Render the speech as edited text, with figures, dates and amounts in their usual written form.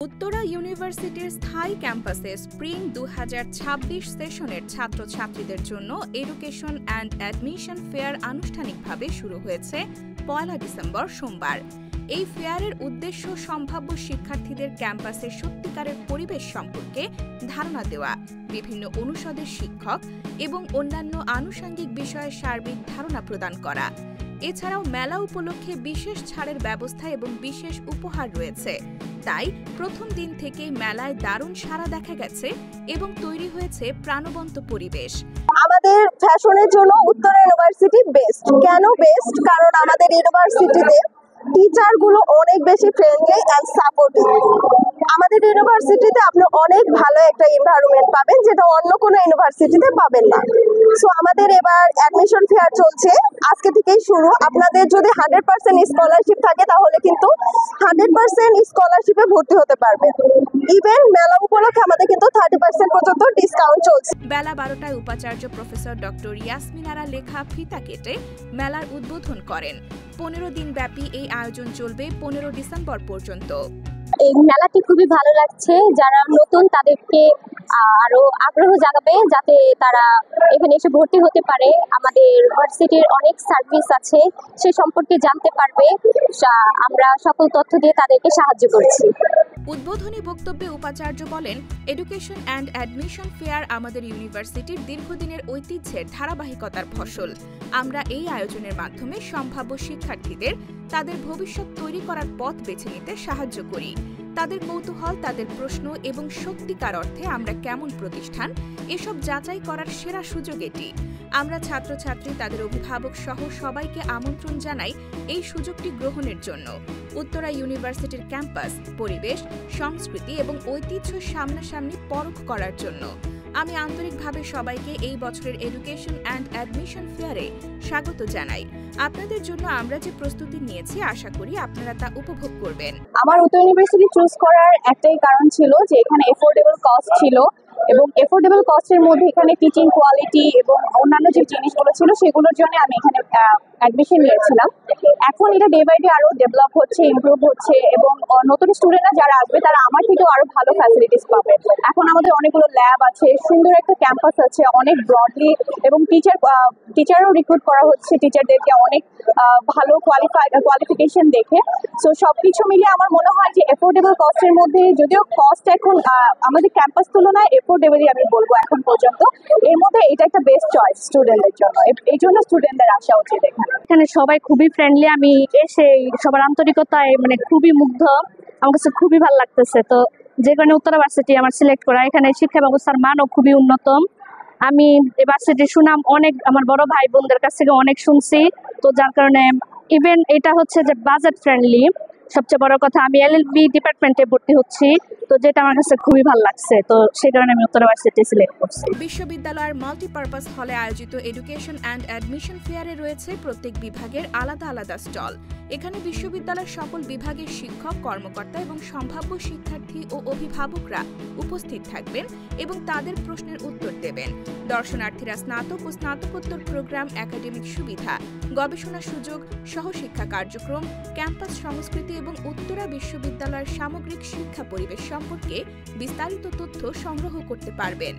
উত্তরা ইউনিভার্সিটির স্থায়ী ক্যাম্পাসে স্প্রিং 2026 সেশনের ছাত্রছাত্রীদের জন্য এডুকেশন অ্যান্ড অ্যাডমিশন ফেয়ার আনুষ্ঠানিকভাবে শুরু হয়েছে 1 ডিসেম্বর সোমবার। এই ফেয়ারের উদ্দেশ্য সম্ভাব্য শিক্ষার্থীদের ক্যাম্পাসের সত্যিকারের পরিবেশ সম্পর্কে ধারণা দেওয়া, বিভিন্ন অনুষদের শিক্ষক এবং অন্যান্য আনুষঙ্গিক বিষয়ে সার্বিক ধারণা প্রদান করা। এছাড়াও মেলা উপলক্ষে বিশেষ ছাড়ের ব্যবস্থা এবং বিশেষ উপহার রয়েছে। তাই প্রথম দিন থেকেই মেলায় দারুণ সাড়া দেখা গেছে এবং তৈরি হয়েছে প্রাণবন্ত পরিবেশ। আমাদের ফ্যাশনের জন্য উত্তরা ইউনিভার্সিটি বেস্ট। কেন বেস্ট? কারণ আমাদের ইউনিভার্সিটিতে টিচারগুলো অনেক বেশি ফ্রেন্ডলি অ্যান্ড সাপোর্টিভ। আমাদের ইউনিভার্সিটিতে আপনি অনেক ভালো একটা এনভায়রনমেন্ট পাবেন, যেটা অন্য কোনো ইউনিভার্সিটিতে পাবেন না। সো আমাদের এবার অ্যাডমিশন ফেয়ার চলছে, আজকে থেকেই শুরু। আপনাদের যদি 100% স্কলারশিপ থাকে তাহলে কিন্তু 100% স্কলারশিপে ভর্তি হতে পারবেন। ইভেন মেলা উপলক্ষে আমাদের কিন্তু 30% পর্যন্ত ডিসকাউন্ট চলছে। বেলা 12টায় উপাচার্য প্রফেসর ডক্টর ইয়াসমিনারা লেখা ফিতা কেটে মেলার উদ্বোধন করেন। 15 দিন ব্যাপী এই আয়োজন চলবে 15 ডিসেম্বর পর্যন্ত। এই মেলাটি খুবই ভালো লাগছে। যারা নতুন তাদেরকে আরো আগ্রহ জাগাবে যাতে তারা এখানে এসে ভর্তি হতে পারে। আমাদের ইউনিভার্সিটির অনেক সার্ভিস আছে, সে সম্পর্কে জানতে পারবে। আমরা সকল তথ্য দিয়ে তাদেরকে সাহায্য করছি। উদ্বোধনী বক্তব্যে উপাচার্য বলেন, এডুকেশন অ্যান্ড অ্যাডমিশন ফেয়ার আমাদের ইউনিভার্সিটির দীর্ঘদিনের ঐতিহ্যের ধারাবাহিকতার ফসল। আমরা এই আয়োজনের মাধ্যমে সম্ভাব্য শিক্ষার্থীদের তাদের ভবিষ্যৎ তৈরি করার পথ বেছে নিতে সাহায্য করি। তাদের কৌতূহল, তাদের প্রশ্ন এবং সত্যিকার অর্থে আমরা কেমন প্রতিষ্ঠান, এসব যাচাই করার সেরা সুযোগ এটি। আমরা ছাত্রছাত্রী, তাদের অভিভাবক সহ সবাইকে আমন্ত্রণ জানাই এই সুযোগটি গ্রহণের জন্য। উত্তরা ইউনিভার্সিটির ক্যাম্পাস, পরিবেশ, সংস্কৃতি এবং ঐতিহ্য সামনাসামনি পরখ করার জন্য। আমি আন্তরিকভাবে সবাইকে এই বছরের এডুকেশন অ্যান্ড অ্যাডমিশন ফেয়ারে স্বাগত জানাই। আপনাদের জন্য আমরা যে প্রস্তুতি নিয়েছি, আশা করি আপনারা তা উপভোগ করবেন। আমার উত্তরা ইউনিভার্সিটি চুজ করার একটাই কারণ ছিল যে এখানে এফোর্ডেবল কস্ট ছিল, এবং এফোর্ডেবল কস্টের মধ্যে এখানে টিচিং কোয়ালিটি এবং অন্যান্য যে জিনিসগুলো ছিল সেগুলোর জন্য আমি এখানে অ্যাডমিশন নিয়েছিলাম। এখন এটা ডে বাই ডে আরো ডেভেলপ হচ্ছে, ইমপ্রুভ হচ্ছে, এবং নতুন স্টুডেন্টরা যারা আসবে তারা আমার থেকেও আরো ভালো ফ্যাসিলিটিস পাবে। এখন আমাদের অনেকগুলো ল্যাব আছে, সুন্দর একটা ক্যাম্পাস আছে, অনেক ব্রডলি, এবং টিচারও রিক্রুট করা হচ্ছে, টিচারদেরকে অনেক ভালো কোয়ালিফিকেশন দেখে। সো সবকিছু মিলিয়ে আমার মনে হয় যে এফোর্ডেবল কস্টের মধ্যে, যদিও কস্ট এখন আমাদের ক্যাম্পাস তুলনায় এফোর্ডেবলই আমি বলবো এখন পর্যন্ত, এর মধ্যে এটা একটা বেস্ট চয়েস স্টুডেন্টদের জন্য। এই জন্য স্টুডেন্টদের আসা উচিত। এখানে সবাই খুবই ফ্রেন্ডলি। আমি এসে সবার আন্তরিকতায় খুবই মুগ্ধ। আমার কাছে খুবই ভালো লাগতেছে। তো যে কারণে উত্তরা ভার্সিটি আমার সিলেক্ট করা। এখানে শিক্ষা ব্যবস্থার মানও খুবই উন্নত। আমি এই ভার্সিটির সুনাম অনেক আমার বড় ভাই বোনদের কাছ থেকে অনেক শুনছি। তো যার কারণে ইভেন এটা হচ্ছে যে বাজেট ফ্রেন্ডলি। সবচেয়ে বড় কথা, আমি এলএলবি ডিপার্টমেন্টে ভর্তি হচ্ছি, তো যেটা আমার কাছে খুবই ভালো লাগছে। তো সেই কারণে আমি উত্তরা ভার্সিটি সিলেক্ট করছি। বিশ্ববিদ্যালয়ের মাল্টিপারপাস হলে আয়োজিত এডুকেশন অ্যান্ড অ্যাডমিশন ফেয়ারে রয়েছে প্রত্যেক বিভাগের আলাদা আলাদা স্টল। এখানে বিশ্ববিদ্যালয়ের সকল বিভাগের শিক্ষক, কর্মকর্তা এবং সম্ভাব্য শিক্ষার্থী ও অভিভাবকরা উপস্থিত থাকবেন এবং তাদের প্রশ্নের উত্তর দেবেন। দর্শনার্থীরা স্নাতক ও স্নাতকোত্তর প্রোগ্রাম, একাডেমিক সুবিধা, গবেষণা সুযোগ, সহশিক্ষা কার্যক্রম, ক্যাম্পাস সংস্কৃতি এবং উত্তরা বিশ্ববিদ্যালয়ের সামগ্রিক শিক্ষা পরিবেশ সম্পর্কে বিস্তারিত তথ্য সংগ্রহ করতে পারবেন।